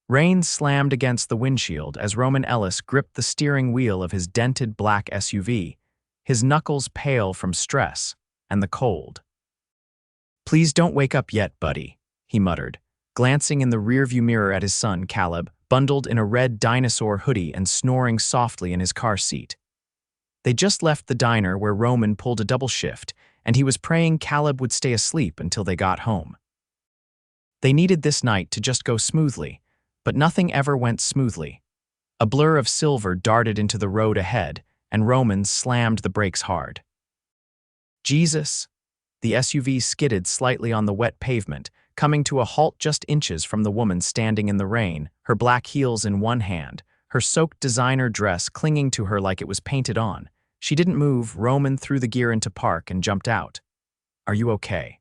Rain slammed against the windshield as Roman Ellis gripped the steering wheel of his dented black SUV, his knuckles pale from stress and the cold. "Please don't wake up yet, buddy," he muttered, glancing in the rearview mirror at his son, Caleb, bundled in a red dinosaur hoodie and snoring softly in his car seat. They just left the diner where Roman pulled a double shift, and he was praying Caleb would stay asleep until they got home. They needed this night to just go smoothly, but nothing ever went smoothly. A blur of silver darted into the road ahead, and Roman slammed the brakes hard. Jesus! The SUV skidded slightly on the wet pavement, coming to a halt just inches from the woman standing in the rain, her black heels in one hand, her soaked designer dress clinging to her like it was painted on. She didn't move. Roman threw the gear into park and jumped out. "Are you okay?"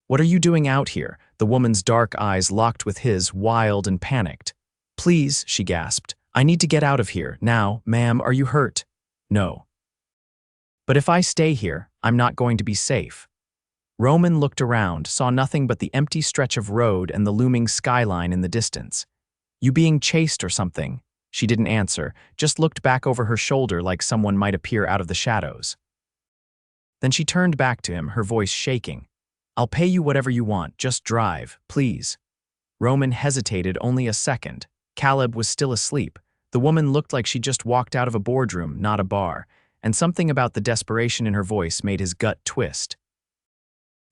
"What are you doing out here?" The woman's dark eyes locked with his, wild and panicked. "Please," she gasped. "I need to get out of here. Now, ma'am, are you hurt?" "No." "But if I stay here, I'm not going to be safe." Roman looked around, saw nothing but the empty stretch of road and the looming skyline in the distance. "You being chased or something?" She didn't answer, just looked back over her shoulder like someone might appear out of the shadows. Then she turned back to him, her voice shaking. "I'll pay you whatever you want, just drive, please." Roman hesitated only a second. Caleb was still asleep. The woman looked like she just walked out of a boardroom, not a bar, and something about the desperation in her voice made his gut twist.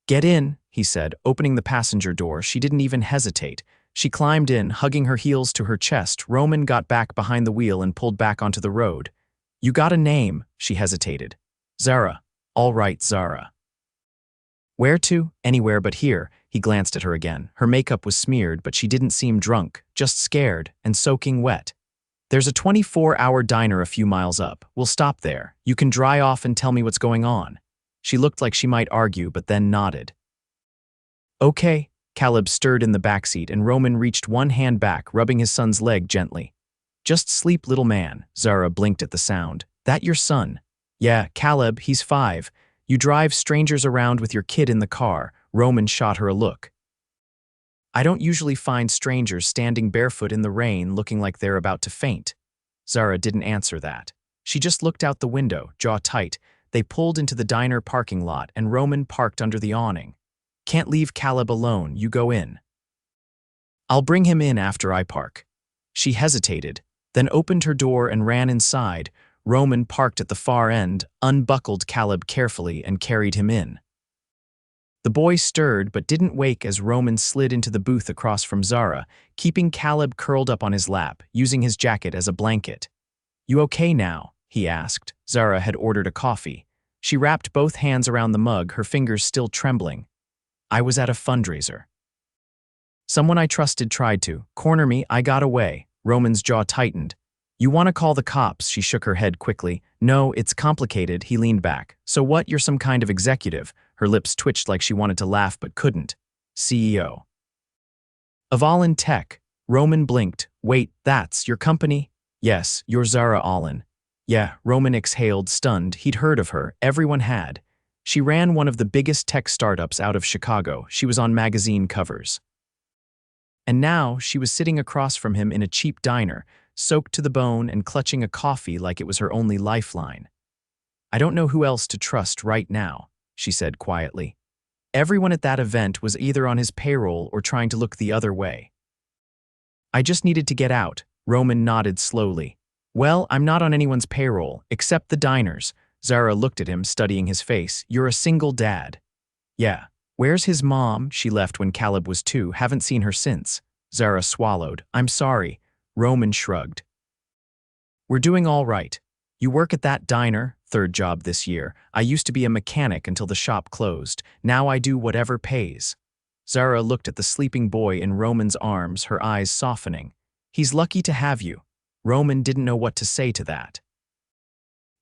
"Get in," he said, opening the passenger door. She didn't even hesitate. She climbed in, hugging her heels to her chest. Roman got back behind the wheel and pulled back onto the road. "You got a name?" She hesitated. "Zara." "All right, Zara." "Where to?" "Anywhere but here." He glanced at her again. Her makeup was smeared, but she didn't seem drunk, just scared and soaking wet. "There's a 24-hour diner a few miles up. We'll stop there. You can dry off and tell me what's going on." She looked like she might argue, but then nodded. "Okay." Caleb stirred in the backseat, and Roman reached one hand back, rubbing his son's leg gently. "Just sleep, little man." Zara blinked at the sound. "That your son?" "Yeah, Caleb, he's 5. You drive strangers around with your kid in the car." Roman shot her a look. "I don't usually find strangers standing barefoot in the rain looking like they're about to faint." Zara didn't answer that. She just looked out the window, jaw tight. They pulled into the diner parking lot, and Roman parked under the awning. "Can't leave Caleb alone. You go in." "I'll bring him in after I park." She hesitated, then opened her door and ran inside. Roman parked at the far end, unbuckled Caleb carefully, and carried him in. The boy stirred but didn't wake as Roman slid into the booth across from Zara, keeping Caleb curled up on his lap, using his jacket as a blanket. "You okay now?" he asked. Zara had ordered a coffee. She wrapped both hands around the mug, her fingers still trembling. "I was at a fundraiser. Someone I trusted tried to corner me. I got away." Roman's jaw tightened. "You want to call the cops?" She shook her head quickly. "No, it's complicated." He leaned back. "So what, you're some kind of executive?" Her lips twitched like she wanted to laugh but couldn't. "CEO of Olin Tech." Roman blinked. "Wait, that's your company?" "Yes, you're Zara Olin." "Yeah." Roman exhaled, stunned. He'd heard of her. Everyone had. She ran one of the biggest tech startups out of Chicago. She was on magazine covers. And now she was sitting across from him in a cheap diner, soaked to the bone and clutching a coffee like it was her only lifeline. "I don't know who else to trust right now," she said quietly. Everyone at that event was either on his payroll or trying to look the other way. "I just needed to get out." Roman nodded slowly. "Well, I'm not on anyone's payroll, except the diner's." Zara looked at him, studying his face. "You're a single dad." "Yeah." "Where's his mom?" "She left when Caleb was 2. Haven't seen her since." Zara swallowed. "I'm sorry." Roman shrugged. "We're doing all right. You work at that diner?" "Third job this year. I used to be a mechanic until the shop closed. Now I do whatever pays." Zara looked at the sleeping boy in Roman's arms, her eyes softening. "He's lucky to have you." Roman didn't know what to say to that.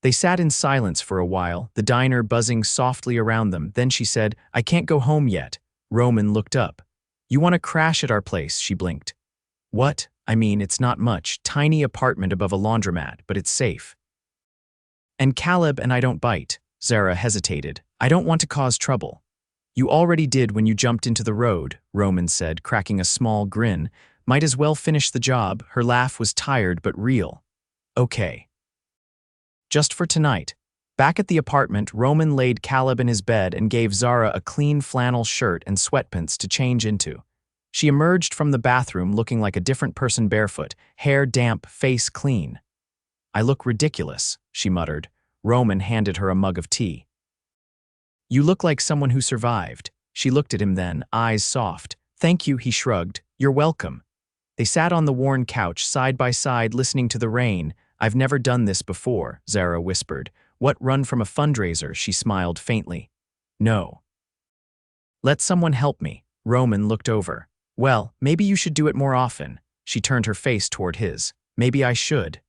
They sat in silence for a while, the diner buzzing softly around them. Then she said, "I can't go home yet." Roman looked up. "You want to crash at our place?" She blinked. "What?" "I mean, it's not much. Tiny apartment above a laundromat, but it's safe. And Caleb and I don't bite." Zara hesitated. "I don't want to cause trouble." "You already did when you jumped into the road," Roman said, cracking a small grin. Might as well finish the job. Her laugh was tired but real. Okay. Just for tonight. Back at the apartment, Roman laid Caleb in his bed and gave Zara a clean flannel shirt and sweatpants to change into. She emerged from the bathroom looking like a different person barefoot, hair damp, face clean. I look ridiculous, she muttered. Roman handed her a mug of tea. You look like someone who survived. She looked at him then, eyes soft. Thank you, he shrugged. You're welcome. They sat on the worn couch, side by side, listening to the rain. I've never done this before, Zara whispered. What, run from a fundraiser? She smiled faintly. No. Let someone help me. Roman looked over. Well, maybe you should do it more often. She turned her face toward his. Maybe I should.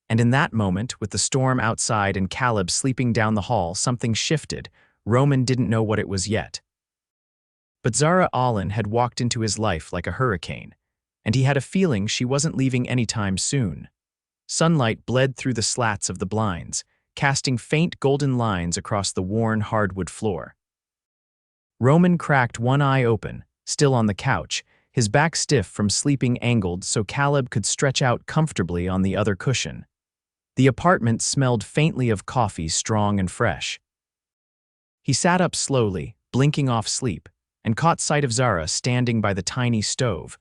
And in that moment, with the storm outside and Caleb sleeping down the hall, something shifted. Roman didn't know what it was yet. But Zara Olin had walked into his life like a hurricane, and he had a feeling she wasn't leaving anytime soon. Sunlight bled through the slats of the blinds, casting faint golden lines across the worn hardwood floor. Roman cracked one eye open, still on the couch, his back stiff from sleeping angled so Caleb could stretch out comfortably on the other cushion. The apartment smelled faintly of coffee, strong and fresh. He sat up slowly, blinking off sleep, and caught sight of Zara standing by the tiny stove,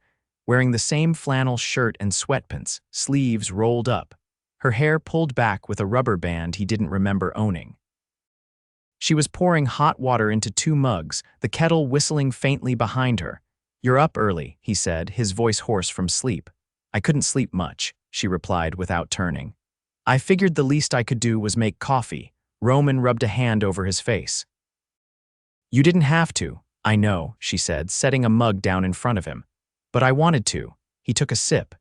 wearing the same flannel shirt and sweatpants, sleeves rolled up, her hair pulled back with a rubber band he didn't remember owning. She was pouring hot water into 2 mugs, the kettle whistling faintly behind her. You're up early, he said, his voice hoarse from sleep. I couldn't sleep much, she replied without turning. I figured the least I could do was make coffee. Roman rubbed a hand over his face. You didn't have to. I know, she said, setting a mug down in front of him. But I wanted to. He took a sip.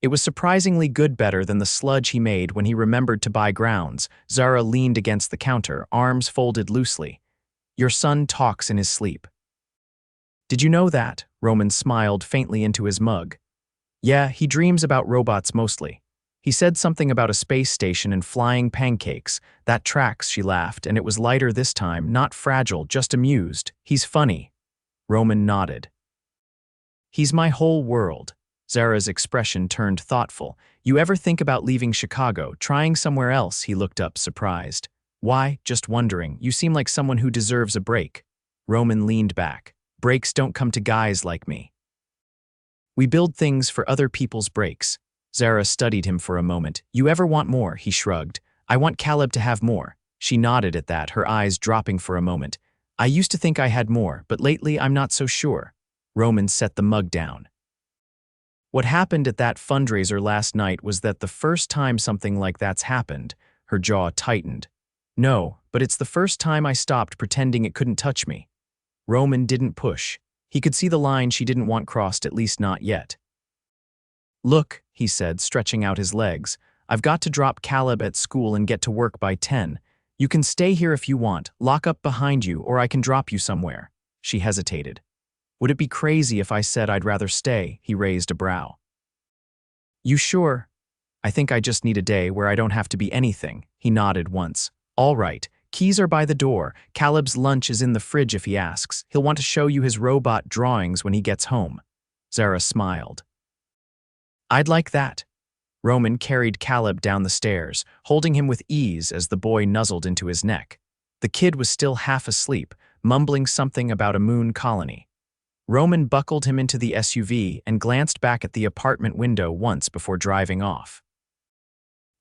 It was surprisingly good, better than the sludge he made when he remembered to buy grounds. Zara leaned against the counter, arms folded loosely. Your son talks in his sleep. Did you know that? Roman smiled faintly into his mug. Yeah, he dreams about robots mostly. He said something about a space station and flying pancakes. That tracks, she laughed, and it was lighter this time, not fragile, just amused. He's funny. Roman nodded. He's my whole world. Zara's expression turned thoughtful. You ever think about leaving Chicago, trying somewhere else? He looked up, surprised. Why? Just wondering. You seem like someone who deserves a break. Roman leaned back. Breaks don't come to guys like me. We build things for other people's breaks. Zara studied him for a moment. You ever want more? He shrugged. I want Caleb to have more. She nodded at that, her eyes dropping for a moment. I used to think I had more, but lately I'm not so sure. Roman set the mug down. What happened at that fundraiser last night was that the first time something like that's happened. Her jaw tightened. No, but it's the first time I stopped pretending it couldn't touch me. Roman didn't push. He could see the line she didn't want crossed, at least not yet. Look, he said, stretching out his legs. I've got to drop Caleb at school and get to work by 10. You can stay here if you want, lock up behind you, or I can drop you somewhere. She hesitated. Would it be crazy if I said I'd rather stay? He raised a brow. You sure? I think I just need a day where I don't have to be anything. He nodded once. All right. Keys are by the door. Caleb's lunch is in the fridge if he asks. He'll want to show you his robot drawings when he gets home. Zara smiled. I'd like that. Roman carried Caleb down the stairs, holding him with ease as the boy nuzzled into his neck. The kid was still half asleep, mumbling something about a moon colony. Roman buckled him into the SUV and glanced back at the apartment window once before driving off.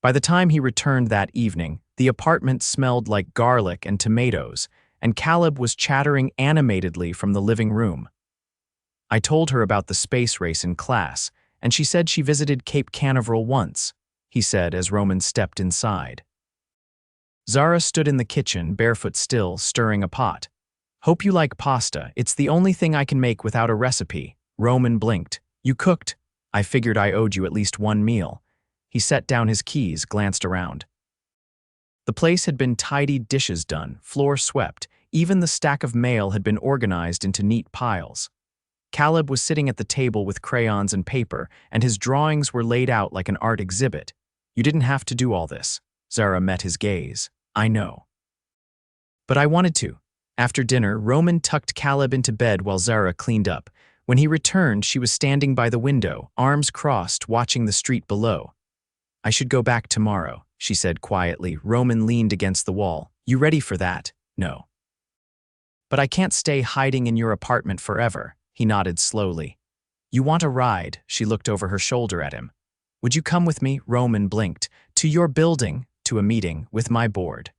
By the time he returned that evening, the apartment smelled like garlic and tomatoes, and Caleb was chattering animatedly from the living room. I told her about the space race in class, and she said she visited Cape Canaveral once, he said as Roman stepped inside. Zara stood in the kitchen, barefoot still, stirring a pot. Hope you like pasta. It's the only thing I can make without a recipe. Roman blinked. You cooked? I figured I owed you at least one meal. He set down his keys, glanced around. The place had been tidied, dishes done, floor swept. Even the stack of mail had been organized into neat piles. Caleb was sitting at the table with crayons and paper, and his drawings were laid out like an art exhibit. You didn't have to do all this. Zara met his gaze. I know. But I wanted to. After dinner, Roman tucked Caleb into bed while Zara cleaned up. When he returned, she was standing by the window, arms crossed, watching the street below. "I should go back tomorrow," she said quietly. Roman leaned against the wall. "You ready for that?" "No." "But I can't stay hiding in your apartment forever," he nodded slowly. "You want a ride?" She looked over her shoulder at him. "Would you come with me?" Roman blinked. "To your building?" "To a meeting with my board.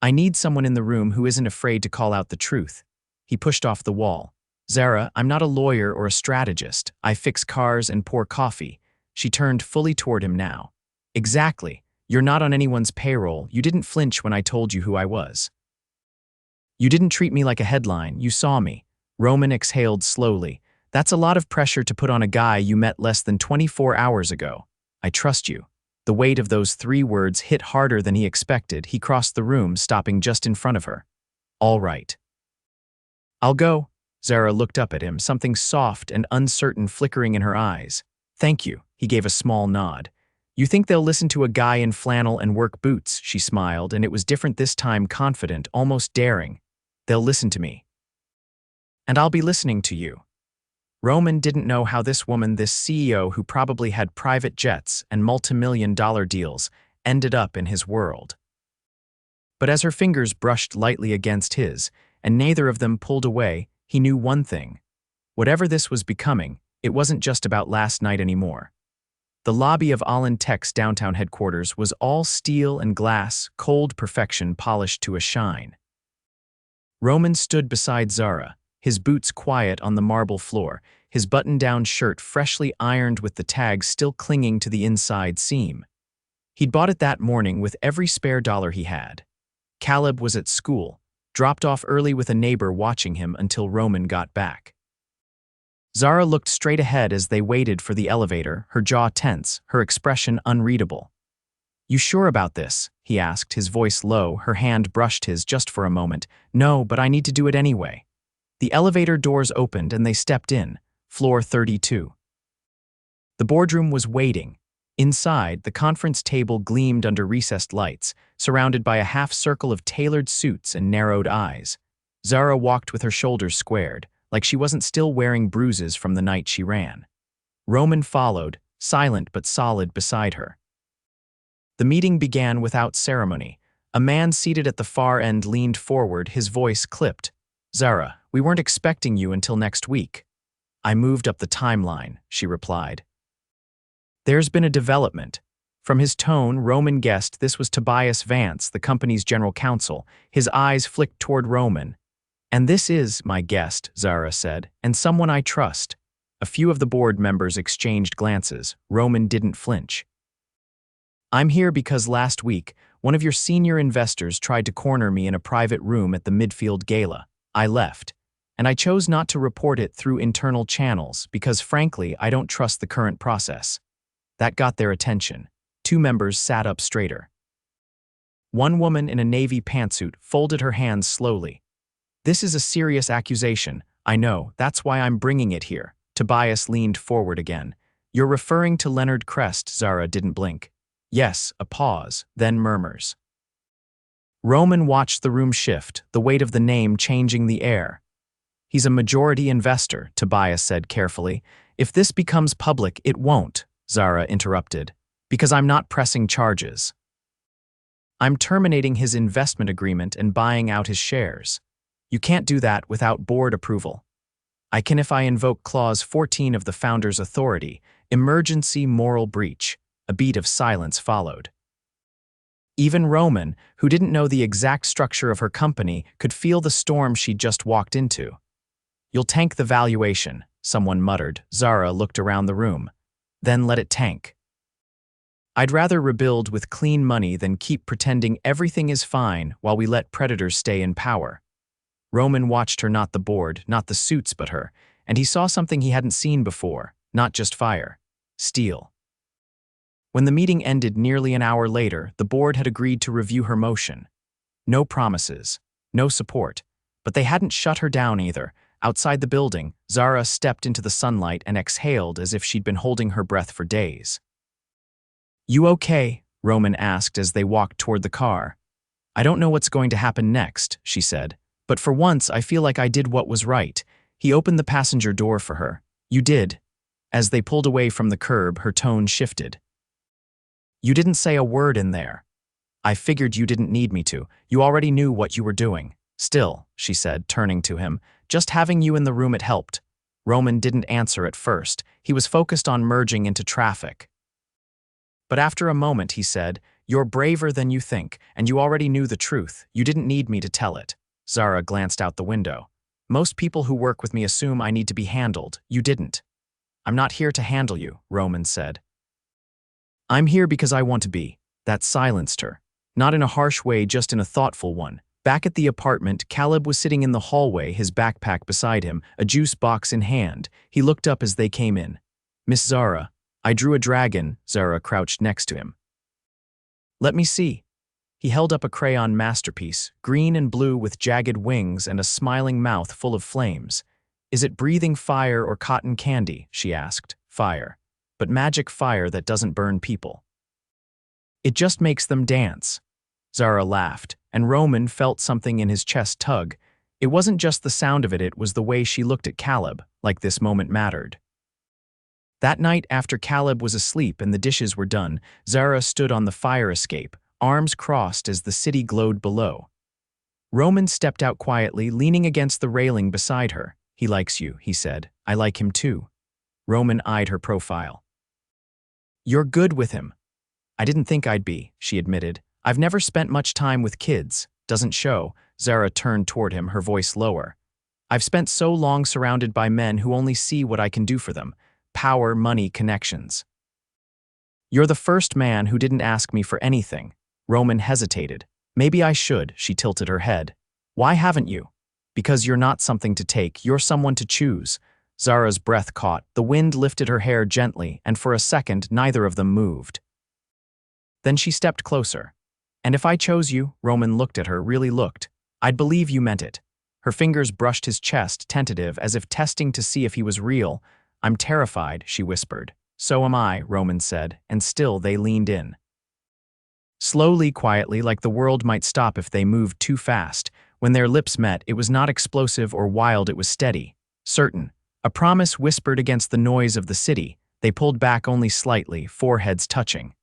I need someone in the room who isn't afraid to call out the truth." He pushed off the wall. "Zara, I'm not a lawyer or a strategist. I fix cars and pour coffee." She turned fully toward him now. "Exactly. You're not on anyone's payroll. You didn't flinch when I told you who I was. You didn't treat me like a headline. You saw me." Roman exhaled slowly. "That's a lot of pressure to put on a guy you met less than 24 hours ago. I trust you." The weight of those 3 words hit harder than he expected. He crossed the room, stopping just in front of her. "All right. I'll go." Zara looked up at him, something soft and uncertain flickering in her eyes. "Thank you." He gave a small nod. "You think they'll listen to a guy in flannel and work boots?" She smiled, and it was different this time, confident, almost daring. "They'll listen to me. And I'll be listening to you." Roman didn't know how this woman, this CEO who probably had private jets and multi-million-dollar deals, ended up in his world. But as her fingers brushed lightly against his, and neither of them pulled away, he knew one thing. Whatever this was becoming, it wasn't just about last night anymore. The lobby of Olin Tech's downtown headquarters was all steel and glass, cold perfection polished to a shine. Roman stood beside Zara, his boots quiet on the marble floor, his button-down shirt freshly ironed with the tags still clinging to the inside seam. He'd bought it that morning with every spare dollar he had. Caleb was at school, dropped off early with a neighbor watching him until Roman got back. Zara looked straight ahead as they waited for the elevator, her jaw tense, her expression unreadable. "You sure about this?" he asked, his voice low. Her hand brushed his just for a moment. "No, but I need to do it anyway." The elevator doors opened and they stepped in, floor 32. The boardroom was waiting. Inside, the conference table gleamed under recessed lights, surrounded by a half-circle of tailored suits and narrowed eyes. Zara walked with her shoulders squared, like she wasn't still wearing bruises from the night she ran. Roman followed, silent but solid beside her. The meeting began without ceremony. A man seated at the far end leaned forward, his voice clipped. "Zara, we weren't expecting you until next week." "I moved up the timeline," she replied. "There's been a development." From his tone, Roman guessed this was Tobias Vance, the company's general counsel. His eyes flicked toward Roman. "And this is my guest," Zara said, "and someone I trust." A few of the board members exchanged glances. Roman didn't flinch. "I'm here because last week, one of your senior investors tried to corner me in a private room at the Midfield Gala. I left, and I chose not to report it through internal channels because, frankly, I don't trust the current process." That got their attention. 2 members sat up straighter. One woman in a navy pantsuit folded her hands slowly. "This is a serious accusation. I know, that's why I'm bringing it here." Tobias leaned forward again. "You're referring to Leonard Crest." Zara didn't blink. "Yes," a pause, then murmurs. Roman watched the room shift, the weight of the name changing the air. "He's a majority investor," Tobias said carefully. "If this becomes public, it won't," Zara interrupted, "because I'm not pressing charges. I'm terminating his investment agreement and buying out his shares. You can't do that without board approval. I can if I invoke Clause 14 of the Founder's Authority, emergency moral breach." A beat of silence followed. Even Roman, who didn't know the exact structure of her company, could feel the storm she'd just walked into. "You'll tank the valuation," someone muttered. Zara looked around the room. "Then let it tank." "I'd rather rebuild with clean money than keep pretending everything is fine while we let predators stay in power." Roman watched her, not the board, not the suits, but her, and he saw something he hadn't seen before, not just fire. Steel. When the meeting ended nearly an hour later, the board had agreed to review her motion. No promises, no support, but they hadn't shut her down either. Outside the building, Zara stepped into the sunlight and exhaled as if she'd been holding her breath for days. "You okay?" Roman asked as they walked toward the car. "I don't know what's going to happen next," she said, "but for once I feel like I did what was right." He opened the passenger door for her. You did. As they pulled away from the curb, her tone shifted. You didn't say a word in there. I figured you didn't need me to. You already knew what you were doing. Still, she said, turning to him, just having you in the room it helped. Roman didn't answer at first. He was focused on merging into traffic. But after a moment, he said, You're braver than you think, and you already knew the truth. You didn't need me to tell it. Zara glanced out the window. Most people who work with me assume I need to be handled. You didn't. I'm not here to handle you, Roman said. I'm here because I want to be. That silenced her. Not in a harsh way, just in a thoughtful one. Back at the apartment, Caleb was sitting in the hallway, his backpack beside him, a juice box in hand. He looked up as they came in. Miss Zara, I drew a dragon. Zara crouched next to him. Let me see. He held up a crayon masterpiece, green and blue with jagged wings and a smiling mouth full of flames. Is it breathing fire or cotton candy? She asked. Fire. But magic fire that doesn't burn people. It just makes them dance. Zara laughed, and Roman felt something in his chest tug. It wasn't just the sound of it, it was the way she looked at Caleb, like this moment mattered. That night, after Caleb was asleep and the dishes were done, Zara stood on the fire escape, arms crossed as the city glowed below. Roman stepped out quietly, leaning against the railing beside her. He likes you, he said. I like him too. Roman eyed her profile. You're good with him. I didn't think I'd be, she admitted. I've never spent much time with kids. Doesn't show. Zara turned toward him, her voice lower. I've spent so long surrounded by men who only see what I can do for them. Power, money, connections. You're the first man who didn't ask me for anything. Roman hesitated. Maybe I should, she tilted her head. Why haven't you? Because you're not something to take, you're someone to choose. Zara's breath caught, the wind lifted her hair gently, and for a second neither of them moved. Then she stepped closer. And if I chose you, Roman looked at her, really looked, I'd believe you meant it. Her fingers brushed his chest, tentative, as if testing to see if he was real. I'm terrified, she whispered. So am I, Roman said, and still they leaned in. Slowly, quietly, like the world might stop if they moved too fast. When their lips met, it was not explosive or wild, it was steady, certain. A promise whispered against the noise of the city. They pulled back only slightly, foreheads touching.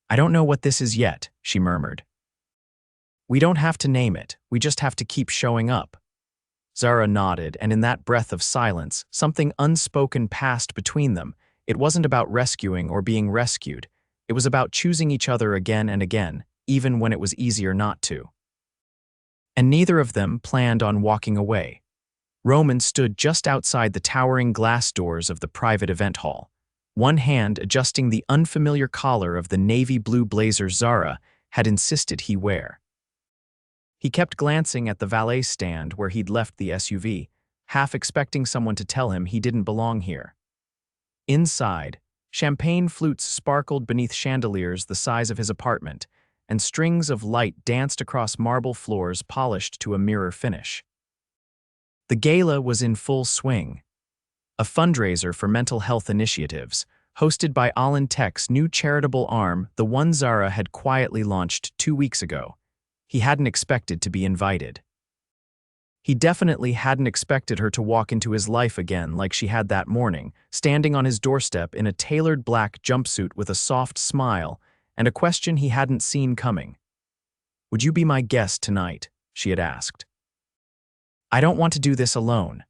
I don't know what this is yet, she murmured. We don't have to name it, we just have to keep showing up. Zara nodded, and in that breath of silence, something unspoken passed between them. It wasn't about rescuing or being rescued. It was about choosing each other again and again, even when it was easier not to. And neither of them planned on walking away. Roman stood just outside the towering glass doors of the private event hall, one hand adjusting the unfamiliar collar of the navy blue blazer Zara had insisted he wear. He kept glancing at the valet stand where he'd left the SUV, half expecting someone to tell him he didn't belong here. Inside, champagne flutes sparkled beneath chandeliers the size of his apartment, and strings of light danced across marble floors polished to a mirror finish. The gala was in full swing. A fundraiser for mental health initiatives, hosted by Olin Tech's new charitable arm, the one Zara had quietly launched 2 weeks ago. He hadn't expected to be invited. He definitely hadn't expected her to walk into his life again like she had that morning, standing on his doorstep in a tailored black jumpsuit with a soft smile and a question he hadn't seen coming. Would you be my guest tonight? She had asked. I don't want to do this alone.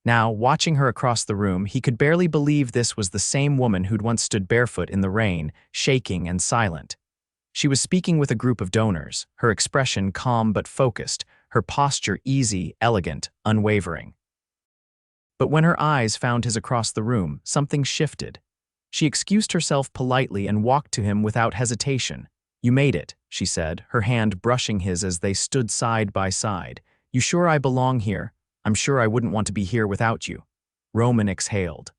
Now, watching her across the room, he could barely believe this was the same woman who'd once stood barefoot in the rain, shaking and silent. She was speaking with a group of donors, her expression calm but focused, her posture easy, elegant, unwavering. But when her eyes found his across the room, something shifted. She excused herself politely and walked to him without hesitation. You made it, she said, her hand brushing his as they stood side by side. You sure I belong here? I'm sure I wouldn't want to be here without you. Roman exhaled.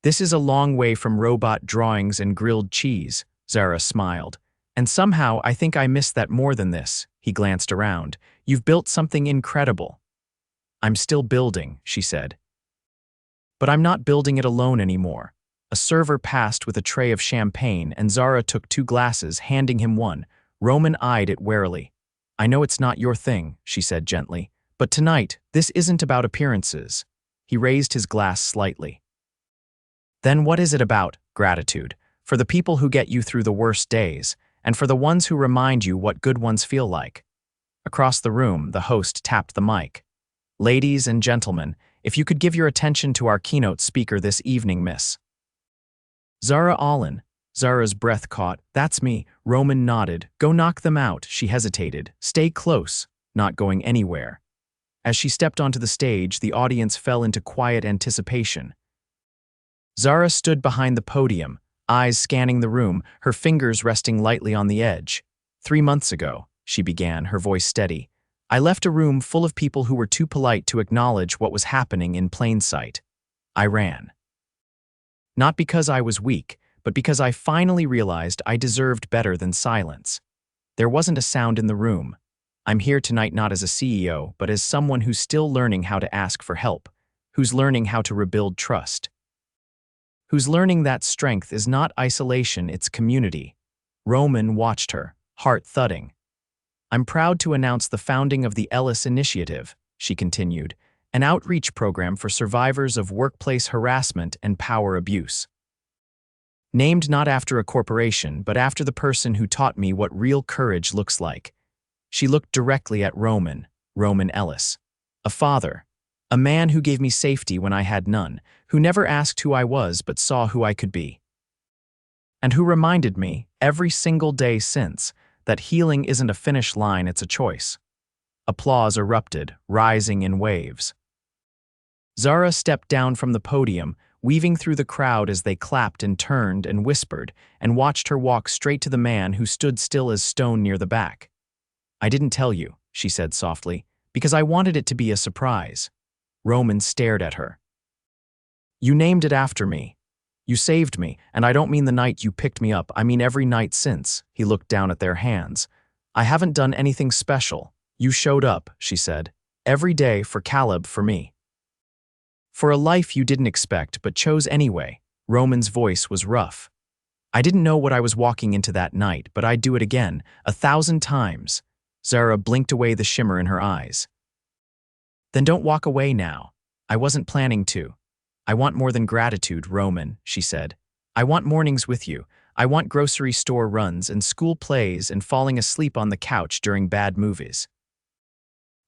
This is a long way from robot drawings and grilled cheese, Zara smiled. And somehow I think I miss that more than this. He glanced around. You've built something incredible. I'm still building, she said. But I'm not building it alone anymore. A server passed with a tray of champagne, and Zara took 2 glasses, handing him one. Roman eyed it warily. I know it's not your thing, she said gently, But tonight, this isn't about appearances. He raised his glass slightly. Then what is it about? Gratitude. For the people who get you through the worst days, and for the ones who remind you what good ones feel like. Across the room, the host tapped the mic. Ladies and gentlemen, if you could give your attention to our keynote speaker this evening, Miss Zara Olin. Zara's breath caught. That's me. Roman nodded. Go knock them out. She hesitated. Stay close. Not going anywhere. As she stepped onto the stage, the audience fell into quiet anticipation. Zara stood behind the podium, eyes scanning the room, her fingers resting lightly on the edge. 3 months ago, she began, her voice steady, I left a room full of people who were too polite to acknowledge what was happening in plain sight. I ran. Not because I was weak, but because I finally realized I deserved better than silence. There wasn't a sound in the room. I'm here tonight not as a CEO, but as someone who's still learning how to ask for help, who's learning how to rebuild trust, who's learning that strength is not isolation, it's community. Roman watched her, heart thudding. I'm proud to announce the founding of the Ellis Initiative, she continued, an outreach program for survivors of workplace harassment and power abuse. Named not after a corporation, but after the person who taught me what real courage looks like. She looked directly at Roman Ellis. A father. A man who gave me safety when I had none, who never asked who I was but saw who I could be. And who reminded me, every single day since, that healing isn't a finish line, it's a choice. Applause erupted, rising in waves. Zara stepped down from the podium, weaving through the crowd as they clapped and turned and whispered, and watched her walk straight to the man who stood still as stone near the back. I didn't tell you, she said softly, because I wanted it to be a surprise. Roman stared at her. You named it after me. You saved me, and I don't mean the night you picked me up, I mean every night since. He looked down at their hands. I haven't done anything special. You showed up, she said. Every day for Caleb, for me. For a life you didn't expect but chose anyway. Roman's voice was rough. I didn't know what I was walking into that night, but I'd do it again, 1,000 times. Zara blinked away the shimmer in her eyes. Then don't walk away now. I wasn't planning to. I want more than gratitude, Roman, she said. I want mornings with you. I want grocery store runs and school plays and falling asleep on the couch during bad movies.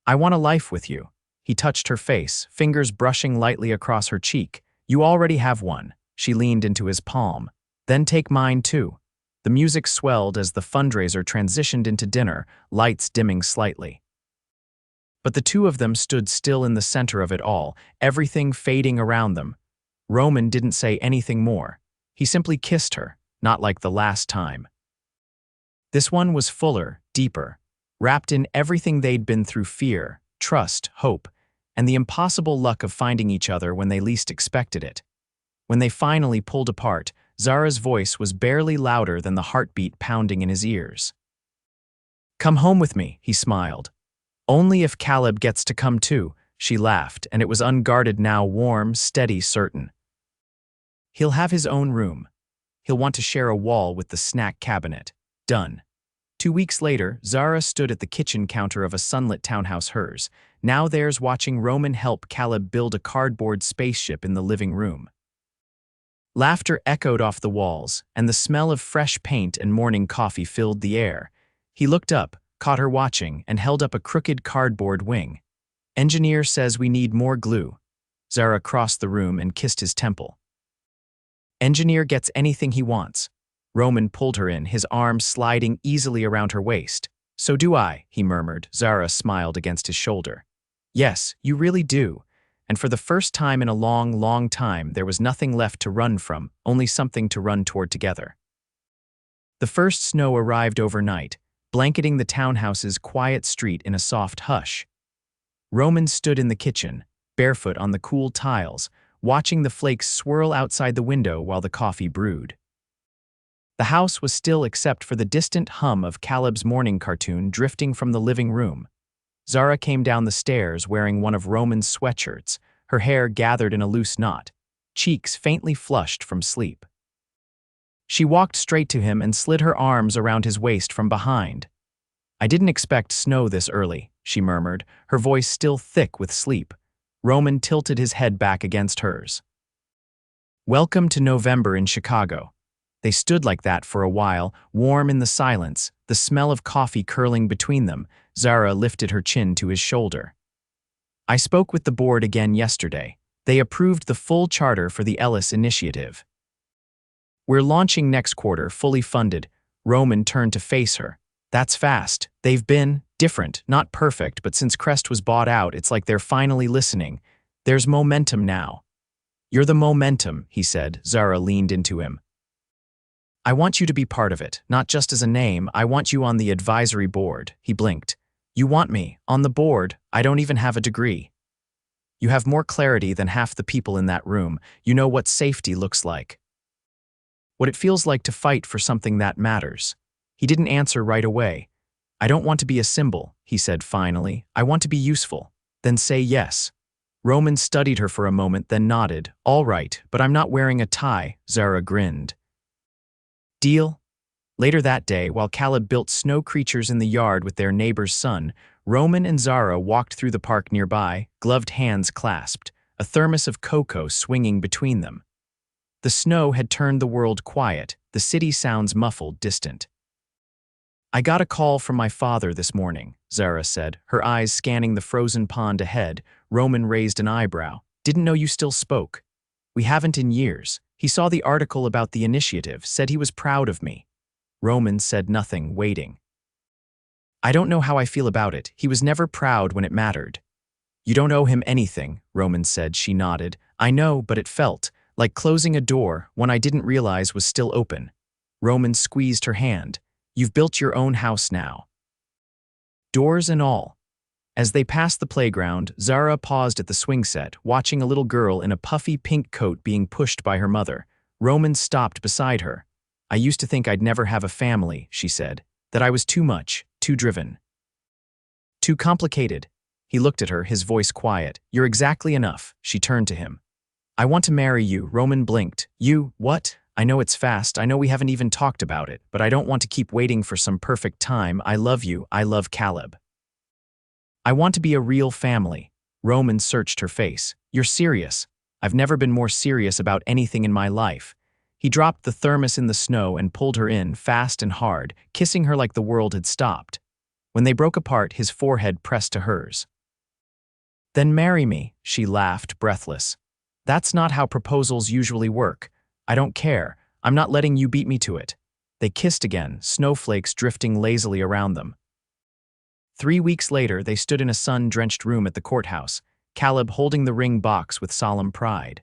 I want a life with you. He touched her face, fingers brushing lightly across her cheek. You already have one. She leaned into his palm. Then take mine too. The music swelled as the fundraiser transitioned into dinner, lights dimming slightly. But the two of them stood still in the center of it all, everything fading around them. Roman didn't say anything more. He simply kissed her, not like the last time. This one was fuller, deeper, wrapped in everything they'd been through: fear, trust, hope, and the impossible luck of finding each other when they least expected it. When they finally pulled apart, Zara's voice was barely louder than the heartbeat pounding in his ears. Come home with me, he smiled. Only if Caleb gets to come too, she laughed, and it was unguarded now, warm, steady, certain. He'll have his own room. He'll want to share a wall with the snack cabinet. Done. 2 weeks later, Zara stood at the kitchen counter of a sunlit townhouse, hers, now theirs, watching Roman help Caleb build a cardboard spaceship in the living room. Laughter echoed off the walls, and the smell of fresh paint and morning coffee filled the air. He looked up, caught her watching, and held up a crooked cardboard wing. Engineer says we need more glue. Zara crossed the room and kissed his temple. Engineer gets anything he wants. Roman pulled her in, his arms sliding easily around her waist. So do I, he murmured. Zara smiled against his shoulder. Yes, you really do. And for the first time in a long, long time, there was nothing left to run from, only something to run toward together. The first snow arrived overnight, blanketing the townhouse's quiet street in a soft hush. Roman stood in the kitchen, barefoot on the cool tiles, watching the flakes swirl outside the window while the coffee brewed. The house was still except for the distant hum of Caleb's morning cartoon drifting from the living room. Zara came down the stairs wearing one of Roman's sweatshirts, her hair gathered in a loose knot, cheeks faintly flushed from sleep. She walked straight to him and slid her arms around his waist from behind. I didn't expect snow this early, she murmured, her voice still thick with sleep. Roman tilted his head back against hers. Welcome to November in Chicago. They stood like that for a while, warm in the silence, the smell of coffee curling between them. Zara lifted her chin to his shoulder. I spoke with the board again yesterday. They approved the full charter for the Ellis initiative. We're launching next quarter, fully funded. Roman turned to face her. That's fast. They've been different, not perfect, but since Crest was bought out, it's like they're finally listening. There's momentum now. You're the momentum, he said. Zara leaned into him. I want you to be part of it, not just as a name. I want you on the advisory board. He blinked. You want me on the board? I don't even have a degree. You have more clarity than half the people in that room. You know what safety looks like. What it feels like to fight for something that matters. He didn't answer right away. I don't want to be a symbol, he said finally. I want to be useful. Then say yes. Roman studied her for a moment, then nodded. All right, but I'm not wearing a tie, Zara grinned. Deal? Later that day, while Caleb built snow creatures in the yard with their neighbor's son, Roman and Zara walked through the park nearby, gloved hands clasped, a thermos of cocoa swinging between them. The snow had turned the world quiet, the city sounds muffled, distant. I got a call from my father this morning, Zara said, her eyes scanning the frozen pond ahead. Roman raised an eyebrow. Didn't know you still spoke. We haven't in years. He saw the article about the initiative, said he was proud of me. Roman said nothing, waiting. I don't know how I feel about it. He was never proud when it mattered. You don't owe him anything, Roman said. She nodded. I know, but it felt like closing a door, one I didn't realize was still open. Roman squeezed her hand. You've built your own house now. Doors and all. As they passed the playground, Zara paused at the swing set, watching a little girl in a puffy pink coat being pushed by her mother. Roman stopped beside her. I used to think I'd never have a family, she said, that I was too much, too driven. Too complicated. He looked at her, his voice quiet. You're exactly enough. She turned to him. I want to marry you. Roman blinked. You, what? I know it's fast. I know we haven't even talked about it, but I don't want to keep waiting for some perfect time. I love you. I love Caleb. I want to be a real family. Roman searched her face. You're serious. I've never been more serious about anything in my life. He dropped the thermos in the snow and pulled her in, fast and hard, kissing her like the world had stopped. When they broke apart, his forehead pressed to hers. Then marry me, she laughed, breathless. That's not how proposals usually work. I don't care. I'm not letting you beat me to it. They kissed again, snowflakes drifting lazily around them. 3 weeks later, they stood in a sun-drenched room at the courthouse, Caleb holding the ring box with solemn pride.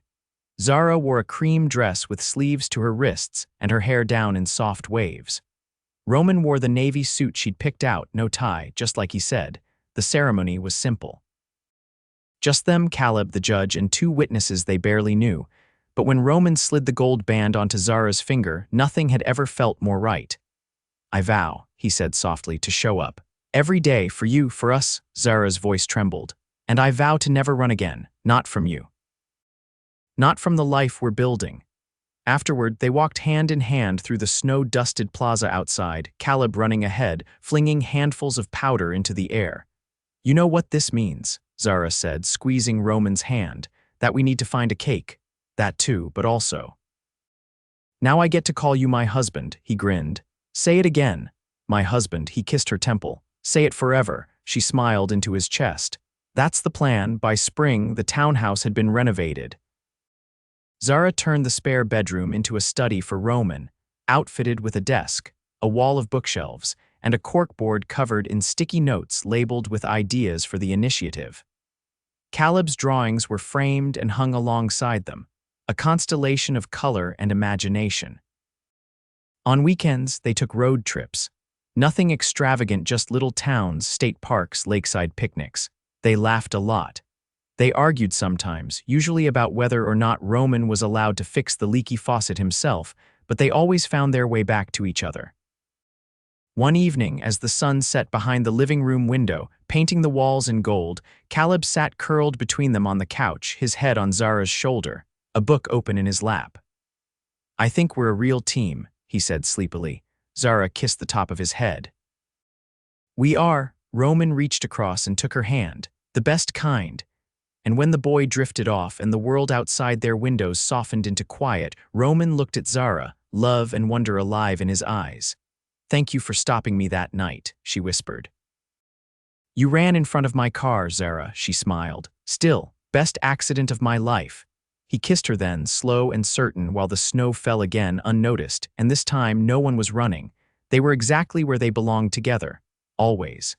Zara wore a cream dress with sleeves to her wrists and her hair down in soft waves. Roman wore the navy suit she'd picked out, no tie, just like he said. The ceremony was simple. Just them, Caleb, the judge, and 2 witnesses they barely knew. But when Roman slid the gold band onto Zara's finger, nothing had ever felt more right. I vow, he said softly, to show up. Every day, for you, for us, Zara's voice trembled. And I vow to never run again, not from you. Not from the life we're building. Afterward, they walked hand in hand through the snow-dusted plaza outside, Caleb running ahead, flinging handfuls of powder into the air. You know what this means, Zara said, squeezing Roman's hand, that we need to find a cake. That too, but also. Now I get to call you my husband, he grinned. Say it again. My husband, he kissed her temple. Say it forever, she smiled into his chest. That's the plan. By spring, the townhouse had been renovated. Zara turned the spare bedroom into a study for Roman, outfitted with a desk, a wall of bookshelves, and a corkboard covered in sticky notes labeled with ideas for the initiative. Caleb's drawings were framed and hung alongside them, a constellation of color and imagination. On weekends, they took road trips. Nothing extravagant, just little towns, state parks, lakeside picnics. They laughed a lot. They argued sometimes, usually about whether or not Roman was allowed to fix the leaky faucet himself, but they always found their way back to each other. One evening, as the sun set behind the living room window, painting the walls in gold, Caleb sat curled between them on the couch, his head on Zara's shoulder, a book open in his lap. I think we're a real team, he said sleepily. Zara kissed the top of his head. We are. Roman reached across and took her hand, the best kind. And when the boy drifted off and the world outside their windows softened into quiet, Roman looked at Zara, love and wonder alive in his eyes. "Thank you for stopping me that night," she whispered. "You ran in front of my car, Zara," she smiled. "Still, best accident of my life." He kissed her then, slow and certain, while the snow fell again unnoticed, and this time no one was running. They were exactly where they belonged together. Always.